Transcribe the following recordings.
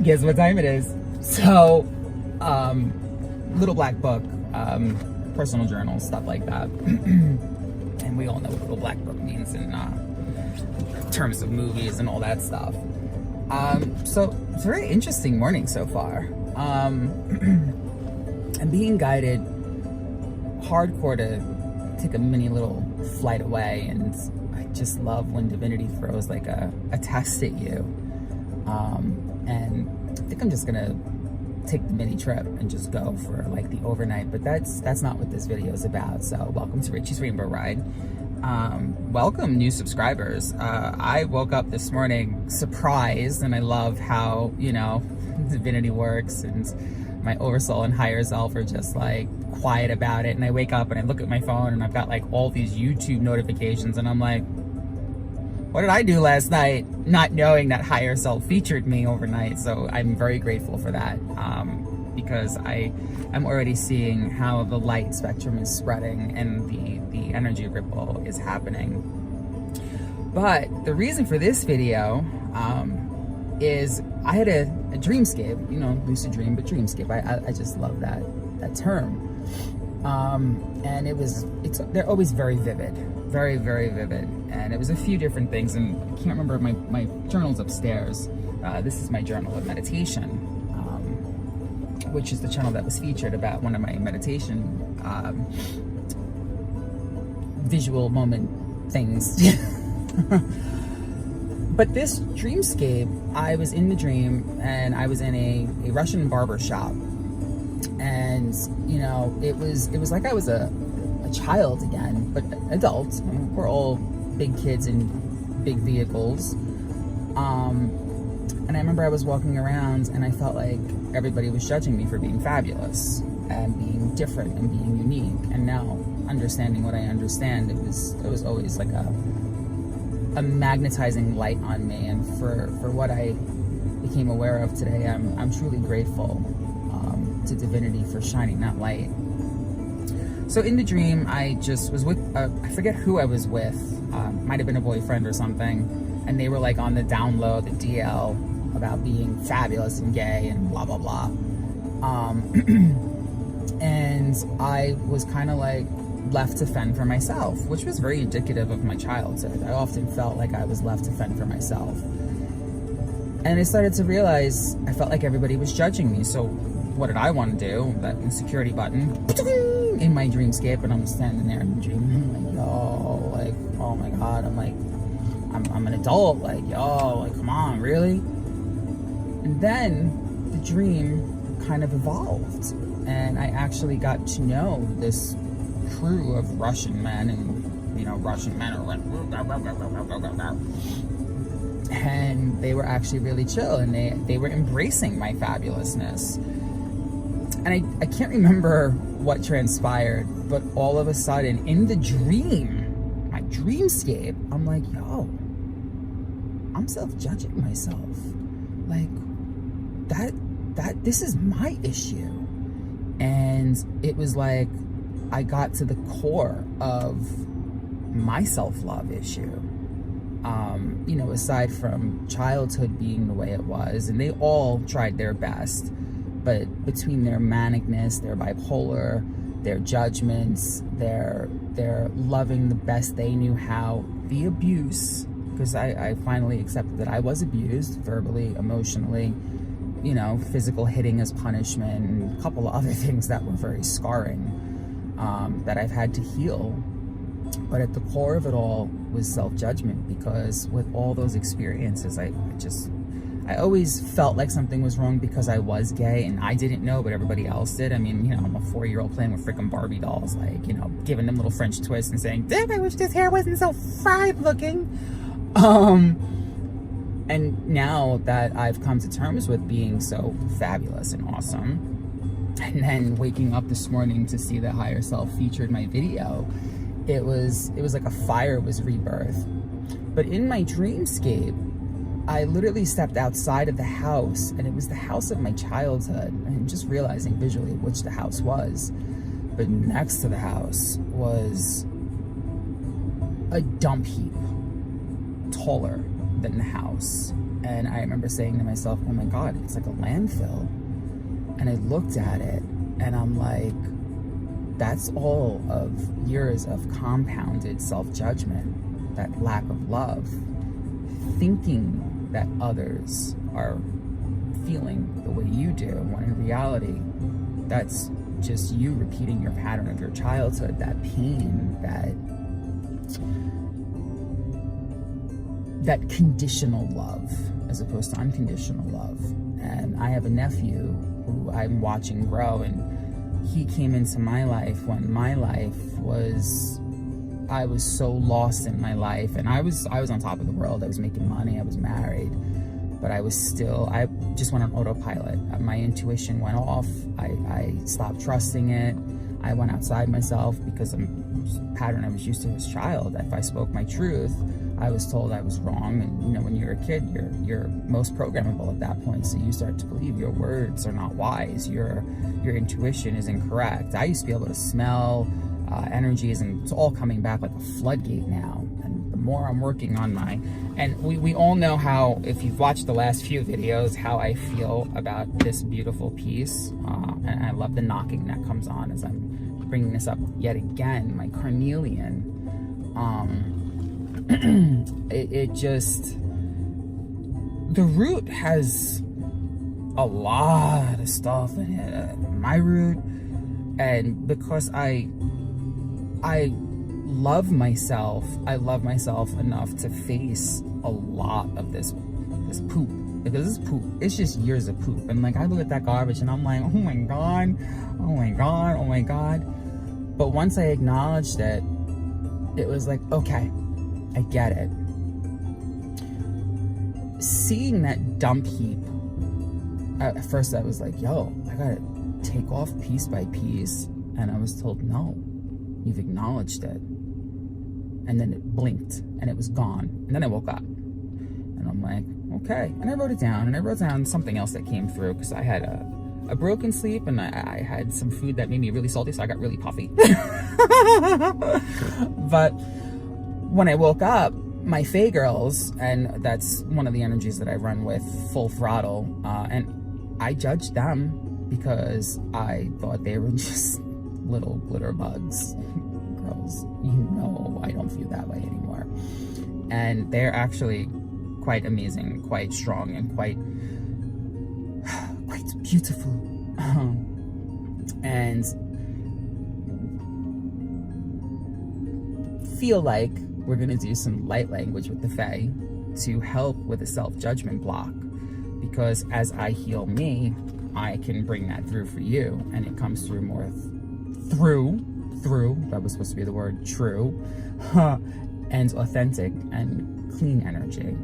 Guess what time it is? So, little black book, personal journals, stuff like that. And we all know what little black book means in terms of movies and all that stuff. So it's a very interesting morning so far. I'm being guided hardcore to take a mini little flight away, and I just love when divinity throws like a test at you. And I think I'm just gonna take the mini trip and just go for like the overnight, but that's not what this video is about. So welcome to Richie's Rainbow Ride. Welcome new subscribers. I woke up this morning surprised, and I love how, you know, divinity works, and my oversoul and higher self are just like quiet about it. And I wake up and I look at my phone and I've got like all these YouTube notifications, and I'm like, what did I do last night? Not knowing that higher self featured me overnight. So I'm very grateful for that, because I'm already seeing how the light spectrum is spreading and the energy ripple is happening. But the reason for this video is I had a dreamscape, you know, lucid dream, but dreamscape. I just love that term. And they're always very vivid, very, very vivid. And it was a few different things, and I can't remember, my journal's upstairs. This is my journal of meditation, which is the channel that was featured about one of my meditation visual moment things. But this dreamscape, I was in the dream and I was in a Russian barber shop, and you know, it was like I was a child again, but adult. I mean, we're all big kids in big vehicles. And I remember I was walking around and I felt like everybody was judging me for being fabulous and being different and being unique. And now, understanding what I understand, it was always like a magnetizing light on me. And for what I became aware of today, I'm truly grateful to divinity for shining that light. So in the dream, I just was with, I forget who I was with, might have been a boyfriend or something, and they were like on the down low, the DL, about being fabulous and gay and blah, blah, blah. And I was kind of like left to fend for myself, which was very indicative of my childhood. I often felt like I was left to fend for myself. And I started to realize I felt like everybody was judging me. So what did I want to do? That insecurity button in my dreamscape, and I'm standing there in the dream, and I'm like, yo, like, oh my God, I'm like, I'm an adult, like, yo, like, come on, really? And then the dream kind of evolved, and I actually got to know this crew of Russian men, and, you know, Russian men are like, and they were actually really chill, and they were embracing my fabulousness. And I can't remember what transpired, but all of a sudden in the dream, my dreamscape, I'm like, yo, I'm self-judging myself. Like, this is my issue. And it was like, I got to the core of my self-love issue. You know, aside from childhood being the way it was, and they all tried their best, but between their manicness, their bipolar, their judgments, their loving the best they knew how, the abuse, because I finally accepted that I was abused, verbally, emotionally, you know, physical hitting as punishment, and a couple of other things that were very scarring, that I've had to heal. But at the core of it all was self-judgment, because with all those experiences, I always felt like something was wrong because I was gay, and I didn't know, but everybody else did. I mean, you know, I'm a 4-year-old playing with freaking Barbie dolls, like, you know, giving them little French twists and saying, damn, I wish this hair wasn't so fried looking. And now that I've come to terms with being so fabulous and awesome, and then waking up this morning to see the higher self featured my video, it was like a fire was rebirthed. But in my dreamscape, I literally stepped outside of the house, and it was the house of my childhood. And I'm just realizing visually which the house was. But next to the house was a dump heap, taller than the house. And I remember saying to myself, oh my God, it's like a landfill. And I looked at it and I'm like, that's all of years of compounded self-judgment, that lack of love, thinking that others are feeling the way you do, when in reality, that's just you repeating your pattern of your childhood, that pain, that conditional love as opposed to unconditional love. And I have a nephew who I'm watching grow, and he came into my life when my life was, I was so lost in my life, and I was on top of the world. I was making money, I was married, but I just went on autopilot. My intuition went off. I stopped trusting it. I went outside myself because the pattern I was used to as a child. If I spoke my truth, I was told I was wrong. And you know, when you're a kid, you're most programmable at that point. So you start to believe your words are not wise. Your intuition is incorrect. I used to be able to smell energies, and it's all coming back like a floodgate now. And the more I'm working on and we all know how, if you've watched the last few videos, how I feel about this beautiful piece. And I love the knocking that comes on as I'm bringing this up yet again, my carnelian. It just, the root has a lot of stuff in it, my root. And because I love myself enough to face a lot of this poop, because this poop, it's just years of poop. And like, I look at that garbage and I'm like, oh my God, oh my God, oh my God. But once I acknowledged it, it was like, okay, I get it. Seeing that dump heap, at first I was like, yo, I gotta take off piece by piece. And I was told, no, you've acknowledged it. And then it blinked and it was gone. And then I woke up and I'm like, okay. And I wrote it down, and I wrote down something else that came through, because I had a broken sleep, and I had some food that made me really salty, so I got really puffy. But when I woke up, my Fae girls, and that's one of the energies that I run with full throttle, and I judged them because I thought they were just little glitter bugs. Girls, you know I don't feel that way anymore. And they're actually quite amazing, quite strong, and quite beautiful. And feel like we're gonna do some light language with the Fae to help with a self-judgment block, because as I heal me, I can bring that through for you, and it comes through more through, that was supposed to be the word, true, and authentic and clean energy.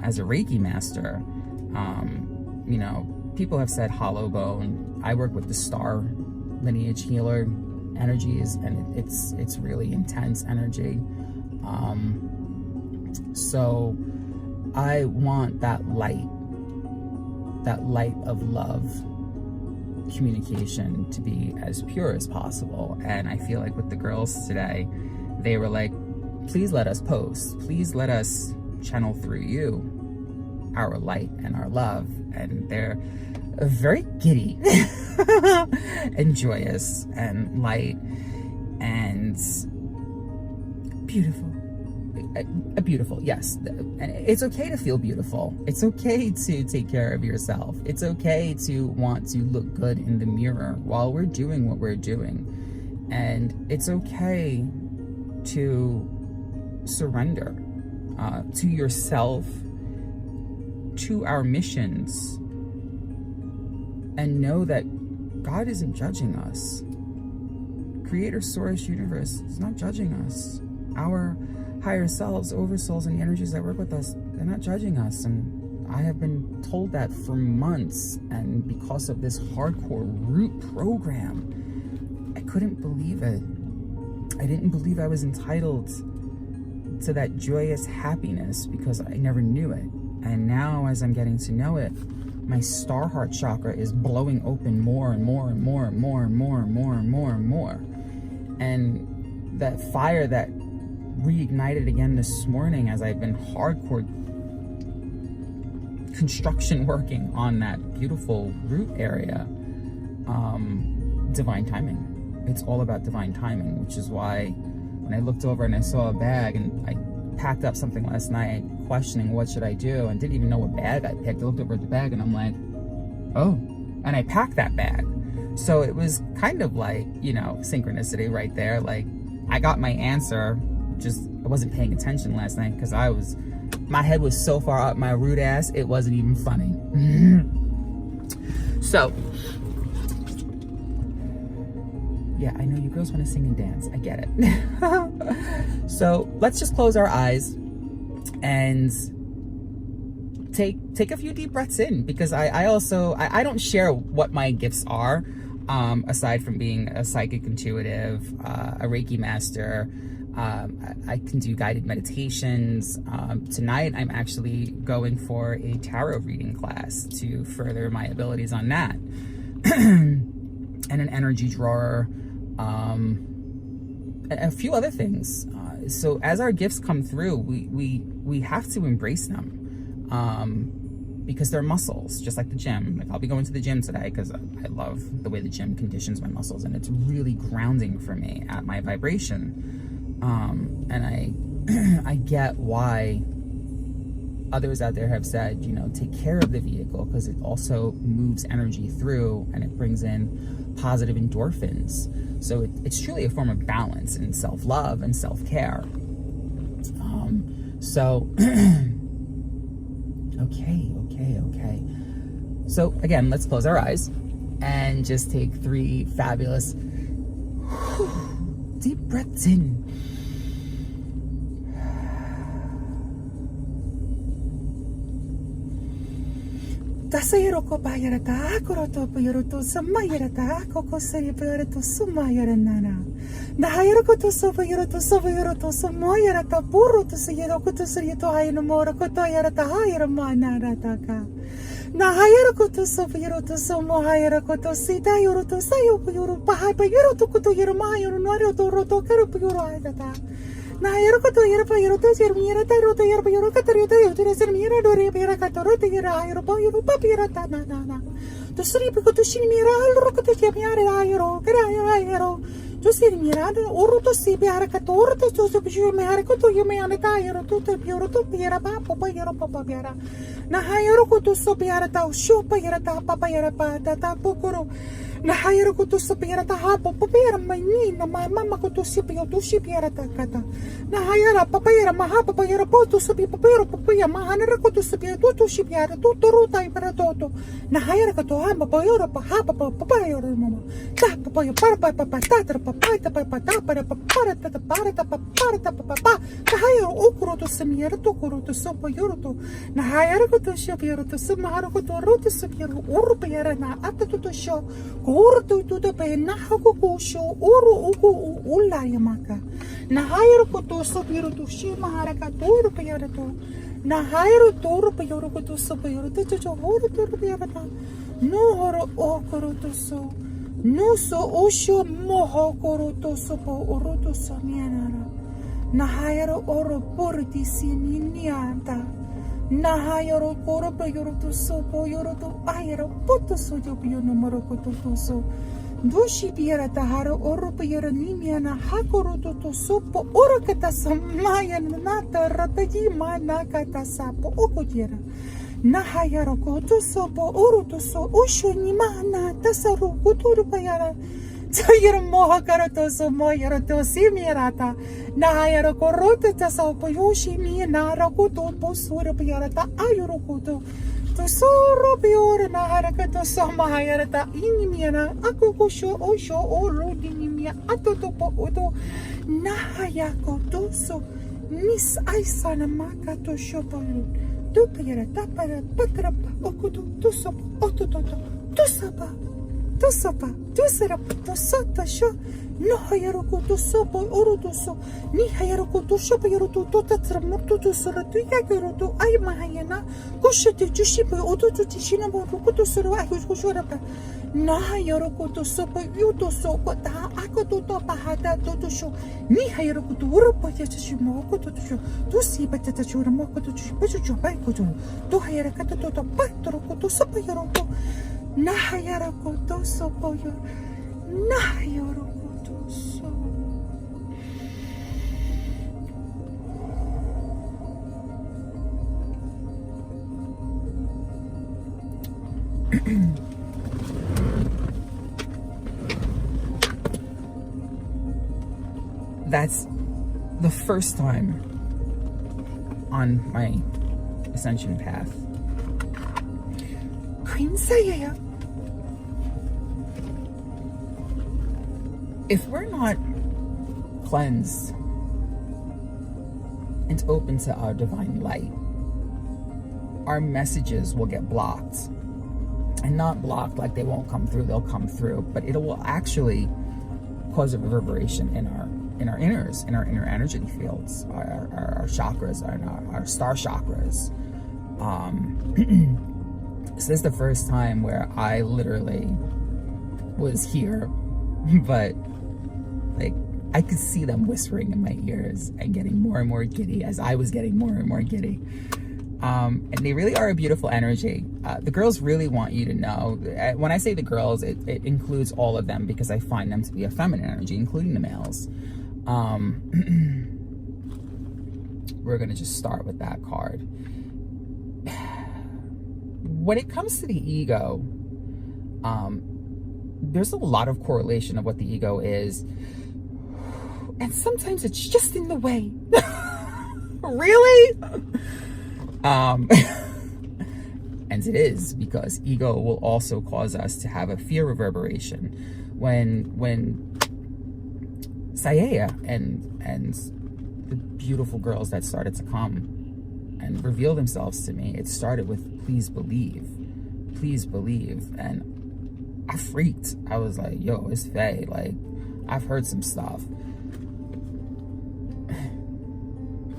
As a Reiki master, you know, people have said hollow bone. I work with the star lineage healer energies, and it's really intense energy. So I want that light of love communication to be as pure as possible. And I feel like with the girls today, they were like, please let us post, please let us channel through you our light and our love. And they're very giddy and joyous and light and beautiful. Beautiful, yes. And it's okay to feel beautiful. It's okay to take care of yourself. It's okay to want to look good in the mirror while we're doing what we're doing. And it's okay to surrender to yourself, to our missions, and know that God isn't judging us. Creator, source, universe is not judging us. Our higher selves, oversouls, and the energies that work with us, they're not judging us. And I have been told that for months, and because of this hardcore root program, I couldn't believe it. I didn't believe I was entitled to that joyous happiness because I never knew it. And now, as I'm getting to know it, my star heart chakra is blowing open more and more and more and more and more and more and more and more. And that fire that reignited again this morning, as I've been hardcore construction working on that beautiful root area. Divine timing. It's all about divine timing, which is why when I looked over and I saw a bag, and I packed up something last night questioning what should I do, and didn't even know what bag I picked. I looked over at the bag and I'm like, oh, and I packed that bag. So it was kind of like, you know, synchronicity right there. Like, I got my answer, just I wasn't paying attention last night because my head was so far up my root ass, it wasn't even funny. So, yeah, I know you girls want to sing and dance. I get it. So let's just close our eyes and take a few deep breaths in, because I also don't share what my gifts are, aside from being a psychic intuitive, a Reiki master. I can do guided meditations. Tonight I'm actually going for a tarot reading class to further my abilities on that. And an energy drawer, a few other things. So as our gifts come through, we have to embrace them, because they're muscles, just like the gym. Like, I'll be going to the gym today because I love the way the gym conditions my muscles, and it's really grounding for me at my vibration. And I get why others out there have said, you know, take care of the vehicle, because it also moves energy through and it brings in positive endorphins. So it's truly a form of balance and self-love and self-care. Okay. So again, let's close our eyes and just take 3 fabulous deep breaths in. Tasayro ko bayarata akoroto payoroto samayarata akoko sayapayarato sumayaranana. Nahayro ko to sobayoroto samayarata puroto sayero ko to sayato hayanamora ko to yarata hayaramanarata. Nahayro ko to sobayoroto samohayara ko to sitayoroto sayopayoro pahaypayoroto ko to yaramayo noroto roto karupayoro ayata. Nahayro ko to yarapayoroto yermira taroto yarapayoro katarito yotira sermira dore pera katoroto yarayro payoro papirata na. To sripi ko to shinmira alro ko to yamyare ayro karayro. To sirmira oro to sibiara katoro to so pijumare ko to yamane tayro to pioro to pira papa payoro papa pira. Nahayro ko to sobiara ta shopa yarata papa yarapa tata pokoro. Nahayro ko to sobiara ta hapo papira mani na mama ko to sipio to sipiara ta kata. Nahayara papayara maha papayara po to sobi papiro papaya mahanara ko to sipio to sipiara to ruta para toto. Nahayara ko to hamba papayoro pa hapa papayoro mama. Ta papayo para papa tatra papa ta papa ta para para ta para ta papa. Nahayaro okuro to semiera to koro to sopayoro to. Nahayara ko to sipiara to samaharo ko to roto sipiaro urupayara na ata to show. Urtu to pe na hako ko sho uru uku ulla yamaka. Na hayro ko to sopiro to shima haraka to rupayara to. Na hayro to rupayoro ko to sopiro to uru to rupayara ta. No horo okoro to so. No so osho moho koro to sopo oro to so mianara. Na hayro oro porti sininianta. Nahayoro koropa yoroto sopo yoroto ayero poto sojo piyono morokoto toso. Doshi piera taharo oropa yara nimiana hakoroto to sopo orakata samaya nata rataji mana kata sapo okojera. Nahayaro koto sopo oroto so osho nimana tasaru kuturu payara. Tayara moha karato so moyara to simirata. Nahayaro koroto tasapo yoshi mianara koto posura payarata ayoro koto. To soro piora naharaka to samahayarata inimiana akokosho osho oro dinimia atotopo oto. Nahayako toso nis aisana makato shopalo. Tu payarata para patrapa okoto to sopo otototo to sapa. To sopa, to serap, to sota sho, no hayaroko to sopo orotoso, ni hayaroko to shopa yoroto to tatramorto to soroto yakoroto, ay mahayana, koshete jushipo oto to tishina boto soro, I was kushorapa. Naha yorokoto sopo yuto soko ta akoto pahata totosho. Niha yorokoto uropo yachishimo kotosho. Tusi patata churamo kotocho pacho baikoto. Tohayara katoto patorokoto sopo yoroko. Naha yorokoto sopo yor. Naha yorokoto so. That's the first time on my ascension path. Queen Saya. If we're not cleansed and open to our divine light, our messages will get blocked. And not blocked like they won't come through, they'll come through, but it will actually cause a reverberation in our inners, in our inner energy fields, our chakras, our star chakras. So this is the first time where I literally was here, but like I could see them whispering in my ears and getting more and more giddy as I was getting more and more giddy. And they really are a beautiful energy. The girls really want you to know. When I say the girls, it includes all of them because I find them to be a feminine energy, including the males. We're going to just start with that card. When it comes to the ego, there's a lot of correlation of what the ego is. And sometimes it's just in the way. Really? And it is, because ego will also cause us to have a fear reverberation. When Saya and the beautiful girls that started to come and reveal themselves to me, it started with please believe, and I freaked. I was like, yo, it's Faye. Like, I've heard some stuff.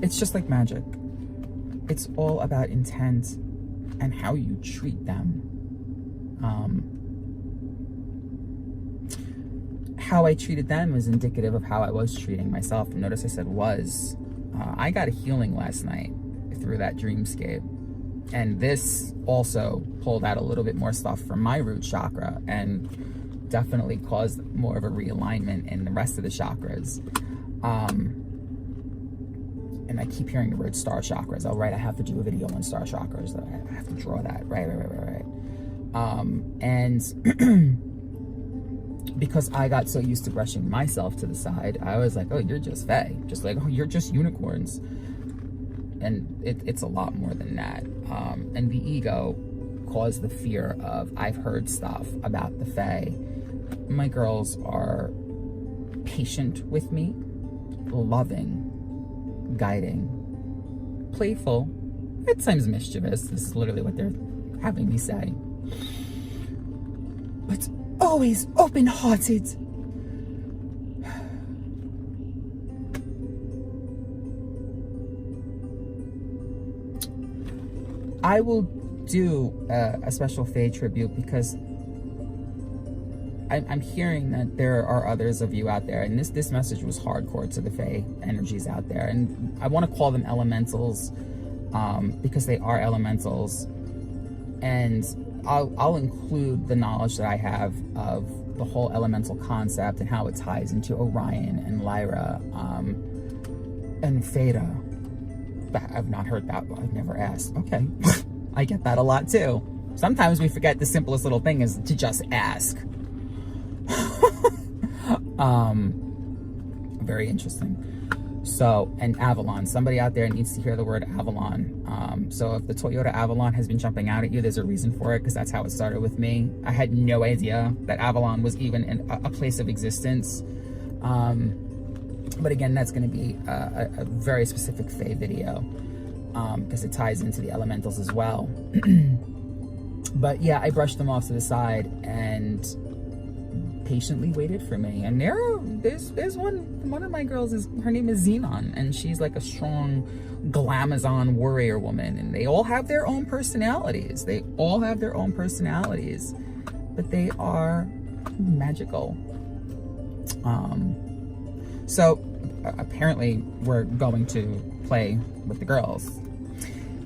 It's just like magic. It's all about intent and how you treat them. How I treated them is indicative of how I was treating myself. And notice I said was. I got a healing last night through that dreamscape. And this also pulled out a little bit more stuff from my root chakra and definitely caused more of a realignment in the rest of the chakras. And I keep hearing the word star chakras. Oh, right, I have to do a video on star chakras. I have to draw that. Right. And because I got so used to brushing myself to the side, I was like, oh, you're just Fae. Just like, oh, you're just unicorns. And it's a lot more than that. And the ego caused the fear of, I've heard stuff about the Fae. My girls are patient with me, loving, guiding, playful, at times mischievous. This is literally what they're having me say. But always open-hearted. I will do a special Fae tribute because I'm hearing that there are others of you out there, and this message was hardcore to the Fae energies out there, and I want to call them elementals because they are elementals, and I'll include the knowledge that I have of the whole elemental concept and how it ties into Orion and Lyra and Theta. I've not heard that. I've never asked. Okay. I get that a lot too. Sometimes we forget the simplest little thing is to just ask. Very interesting. So, and Avalon. Somebody out there needs to hear the word Avalon. So if the Toyota Avalon has been jumping out at you, there's a reason for it, because that's how it started with me. I had no idea that Avalon was even a place of existence. But again, that's going to be a very specific Fae video because it ties into the elementals as well. But yeah, I brushed them off to the side and patiently waited for me. And there's one of my girls, her name is Xenon, and she's like a strong glamazon warrior woman, and they all have their own personalities. but they are magical. So apparently we're going to play with the girls,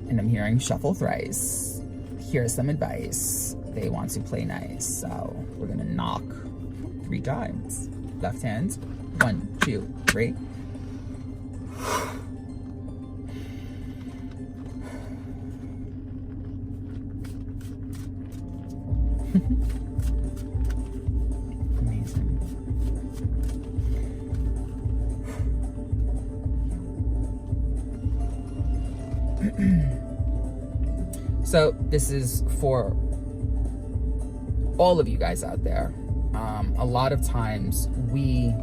and I'm hearing shuffle thrice. Here's some advice. They want to play nice, so we're gonna knock 3 times. Left hand, 1, 2, 3. Amazing. So this is for all of you guys out there. A lot of times we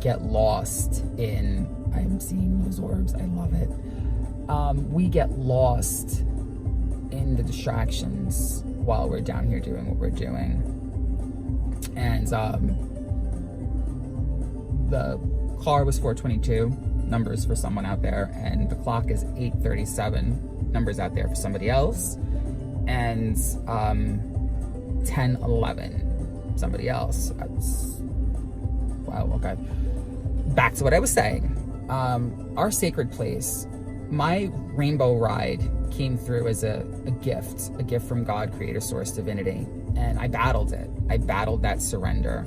get lost in, I'm seeing those orbs, I love it. We get lost in the distractions while we're down here doing what we're doing. And the car was 422, numbers for someone out there, and the clock is 8:37, numbers out there for somebody else, and 10:11, somebody else. That's, wow, okay. Back to what I was saying. Our sacred place, my rainbow ride came through as a gift from God, creator, source, divinity, and I battled it. I battled that surrender,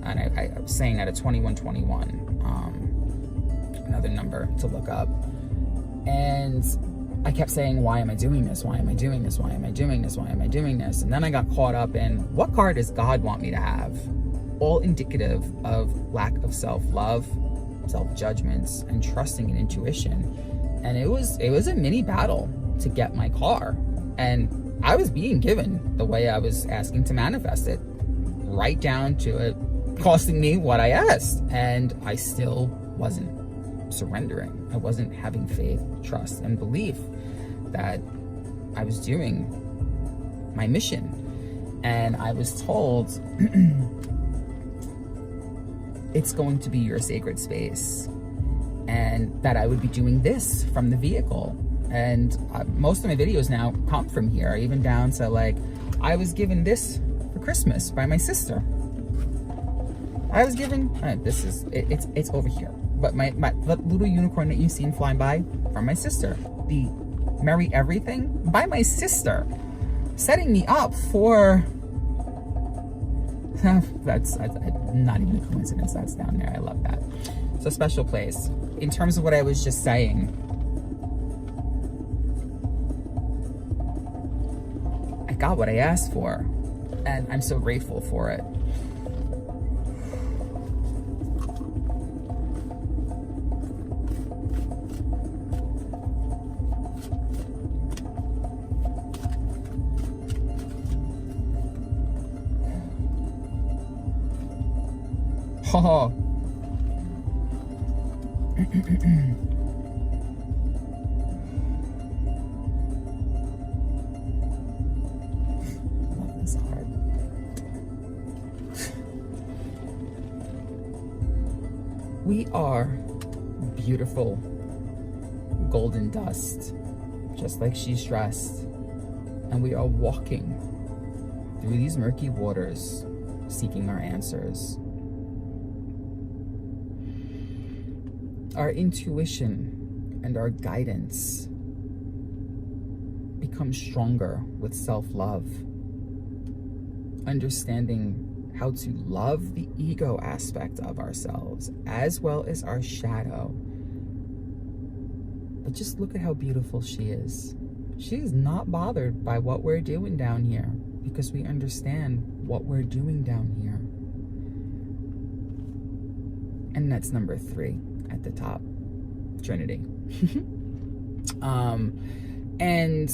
and I was saying that at 2121, another number to look up, and I kept saying, why am I doing this? Why am I doing this? Why am I doing this? Why am I doing this? And then I got caught up in, what card does God want me to have? All indicative of lack of self-love, self-judgments, and trusting and intuition. And it was a mini battle to get my car. And I was being given the way I was asking to manifest it, right down to it costing me what I asked. And I still wasn't surrendering. I wasn't having faith, trust, and belief that I was doing my mission. And I was told, it's going to be your sacred space, and that I would be doing this from the vehicle. And most of my videos now come from here, even down to, like, I was given this for Christmas by my sister. I was given, it's over here, but my little unicorn that you've seen flying by, from my sister. The Merry Everything by my sister, setting me up for, that's not even a coincidence, that's down there. I love that. It's a special place. In terms of what I was just saying, I got what I asked for, and I'm so grateful for it. Oh. Love this heart. We are beautiful golden dust, just like she's dressed, and we are walking through these murky waters, seeking our answers. Our intuition and our guidance become stronger with self-love, understanding how to love the ego aspect of ourselves as well as our shadow. But just look at how beautiful she is. She is not bothered by what we're doing down here, because we understand what we're doing down here. And that's number 3 at the top, Trinity. And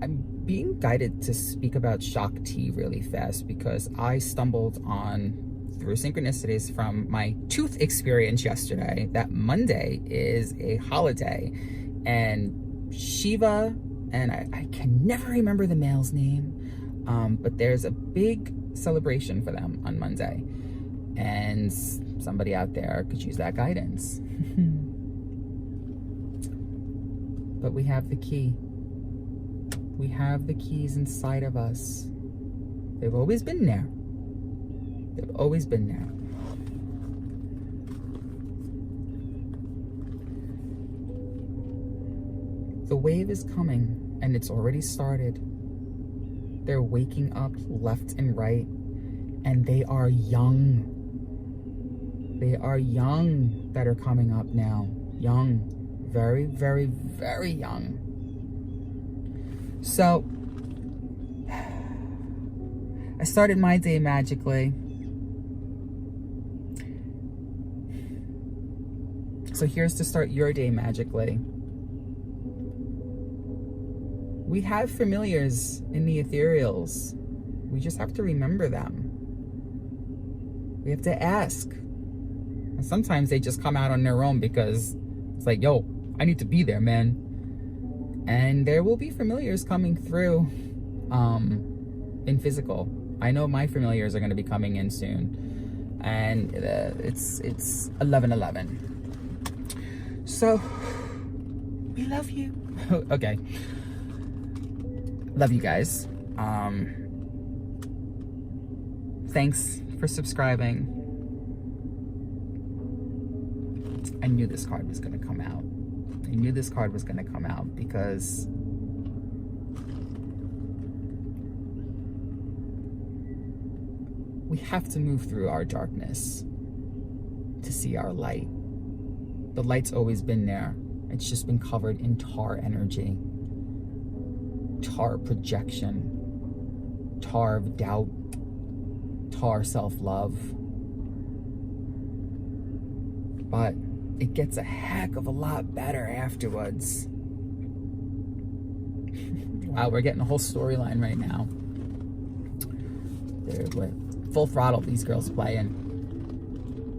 I'm being guided to speak about Shakti really fast, because I stumbled on, through synchronicities from my tooth experience yesterday, that Monday is a holiday, and Shiva, and I can never remember the male's name, but there's a big celebration for them on Monday, and somebody out there could use that guidance. But we have the key. We have the keys inside of us. They've always been there. They've always been there. The wave is coming, and it's already started. They're waking up left and right, and they are young. They are young that are coming up now. Young. Very, very, very young. So, I started my day magically. So here's to start your day magically. We have familiars in the ethereals. We just have to remember them. We have to ask. And sometimes they just come out on their own because it's like, yo, I need to be there, man. And there will be familiars coming through in physical. I know my familiars are going to be coming in soon. And it's 11:11. So, we love you. Okay. Love you guys. Thanks for subscribing. I knew this card was going to come out. I knew this card was going to come out because we have to move through our darkness to see our light. The light's always been there. It's just been covered in tar energy, tar projection, tar of doubt, tar self-love. But it gets a heck of a lot better afterwards. Wow, we're getting a whole storyline right now. They're full throttle, these girls playing.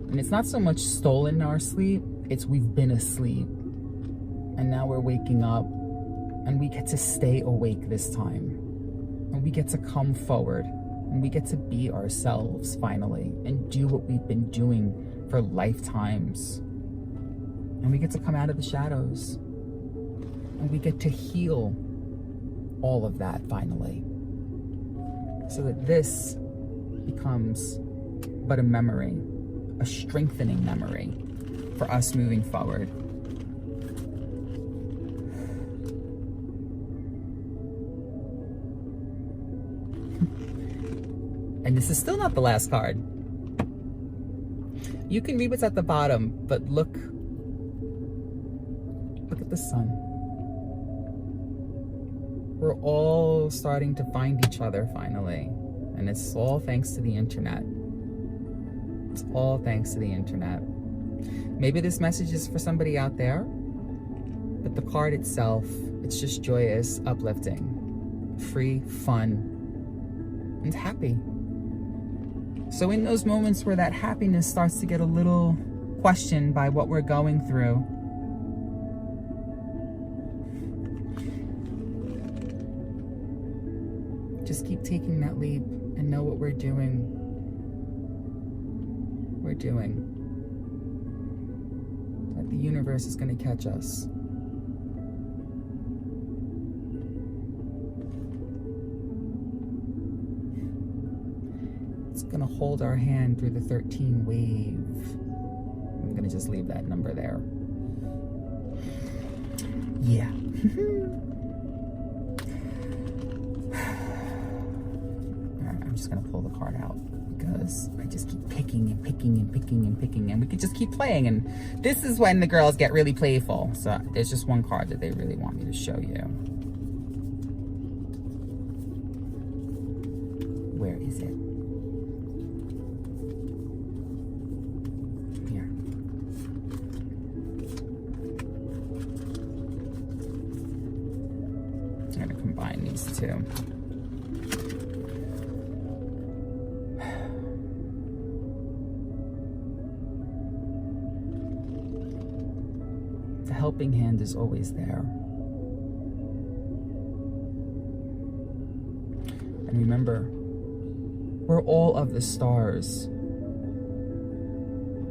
And it's not so much stolen our sleep, it's we've been asleep. And now we're waking up, and we get to stay awake this time. And we get to come forward, and we get to be ourselves finally, and do what we've been doing for lifetimes. And we get to come out of the shadows, and we get to heal all of that finally, so that this becomes but a memory, a strengthening memory for us moving forward. And this is still not the last card. You can read what's at the bottom, but look at the sun. We're all starting to find each other finally. And it's all thanks to the internet. It's all thanks to the internet. Maybe this message is for somebody out there, but the card itself, it's just joyous, uplifting, free, fun, and happy. So in those moments where that happiness starts to get a little questioned by what we're going through, just keep taking that leap and know what we're doing. We're doing. That the universe is going to catch us. It's going to hold our hand through the 13 wave. I'm going to just leave that number there. Yeah. I'm just going to pull the card out because I just keep picking and picking and picking and picking, and we could just keep playing. And this is when the girls get really playful. So there's just one card that they really want me to show you. Where is it? Here. I'm going to combine these two. The helping hand is always there. And remember, we're all of the stars.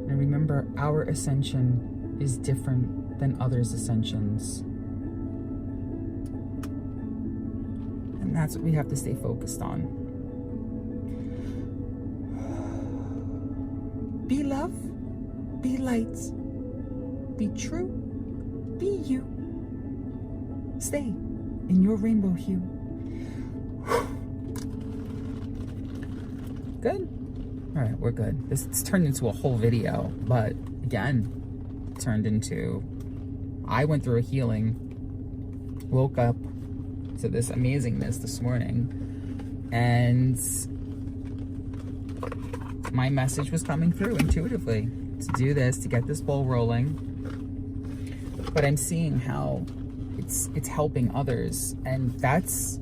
And remember, our ascension is different than others' ascensions. And that's what we have to stay focused on. Be love, be light, be true, be you. Stay in your rainbow hue. Good? All right, we're good. This turned into a whole video, but again, turned into, I went through a healing, woke up to this amazingness this morning, and my message was coming through intuitively to do this, to get this ball rolling. But I'm seeing how it's helping others, and that's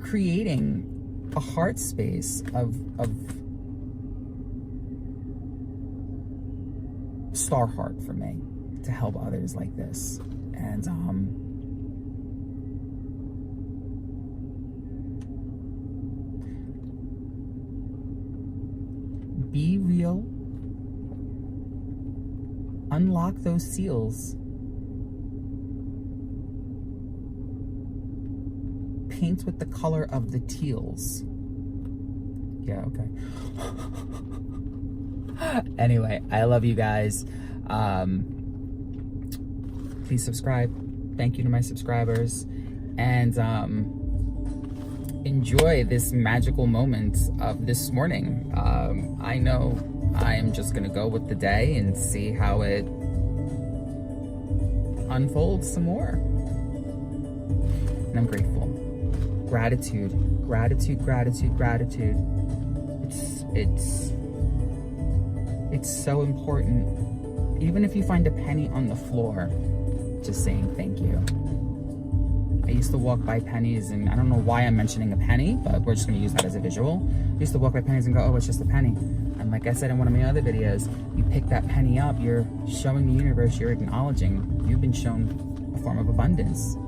creating a heart space of star heart for me to help others like this. And be real, unlock those seals, paint with the color of the teals. Yeah, okay. Anyway, I love you guys. Please subscribe. Thank you to my subscribers. And enjoy this magical moment of this morning. I know I am just going to go with the day and see how it unfolds some more. And I'm grateful. Gratitude, gratitude, gratitude, gratitude. It's so important. Even if you find a penny on the floor, just saying thank you. I used to walk by pennies, and I don't know why I'm mentioning a penny, but we're just going to use that as a visual. I used to walk by pennies and go, oh, it's just a penny. And like I said in one of my other videos, you pick that penny up, you're showing the universe, you're acknowledging you've been shown a form of abundance.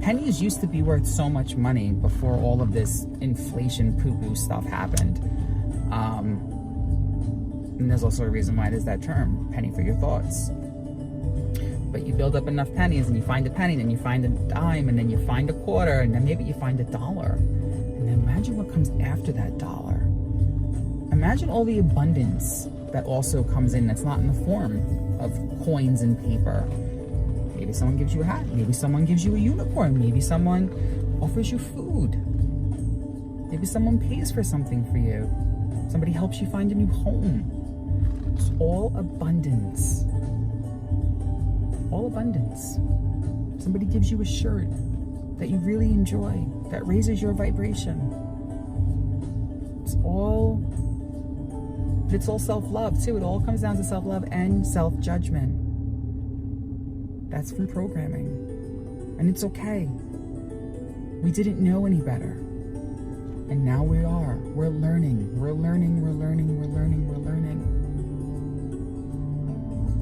Pennies used to be worth so much money before all of this inflation poo-poo stuff happened. And there's also a reason why there's that term, penny for your thoughts. But you build up enough pennies, and you find a penny, then you find a dime, and then you find a quarter, and then maybe you find $1. And then imagine what comes after that $1. Imagine all the abundance that also comes in that's not in the form of coins and paper. Maybe someone gives you a hat. Maybe someone gives you a unicorn. Maybe someone offers you food. Maybe someone pays for something for you. Somebody helps you find a new home. It's all abundance. All abundance. Somebody gives you a shirt that you really enjoy, that raises your vibration. It's all self-love too. It all comes down to self-love and self-judgment. That's free programming. And it's okay. We didn't know any better. And now we are. We're learning. We're learning. We're learning. We're learning. We're learning.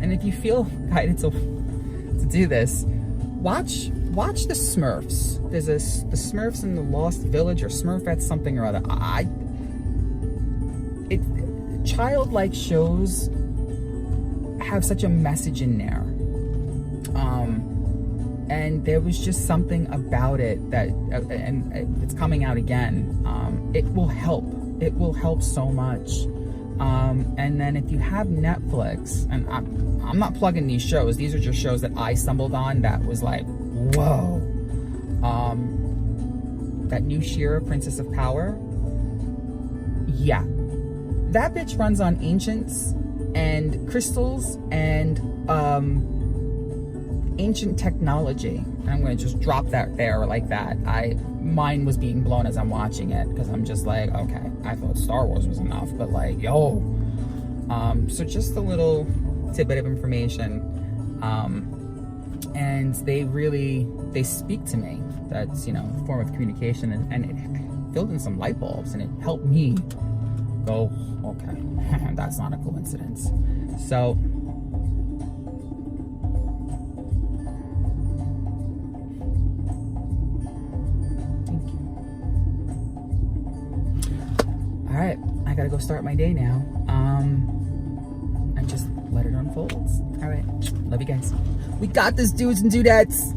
And if you feel guided to do this, watch the Smurfs. There's the Smurfs in the Lost Village, or Smurfette something or other. Childlike shows have such a message in there. And there was just something about it that, and it's coming out again. It will help. It will help so much. And then if you have Netflix, and I'm not plugging these shows, these are just shows that I stumbled on that was like, whoa. That new Shira, Princess of Power. Yeah. That bitch runs on ancients and crystals and ancient technology. I'm going to just drop that there like that. Mine was being blown as I'm watching it, because I'm just like, okay, I thought Star Wars was enough, but like, yo. So just a little tidbit of information. And they speak to me. That's, a form of communication, and it filled in some light bulbs, and it helped me go, okay, that's not a coincidence. So, all right, I gotta go start my day now. And just let it unfold. All right, love you guys. We got this, dudes and dudettes.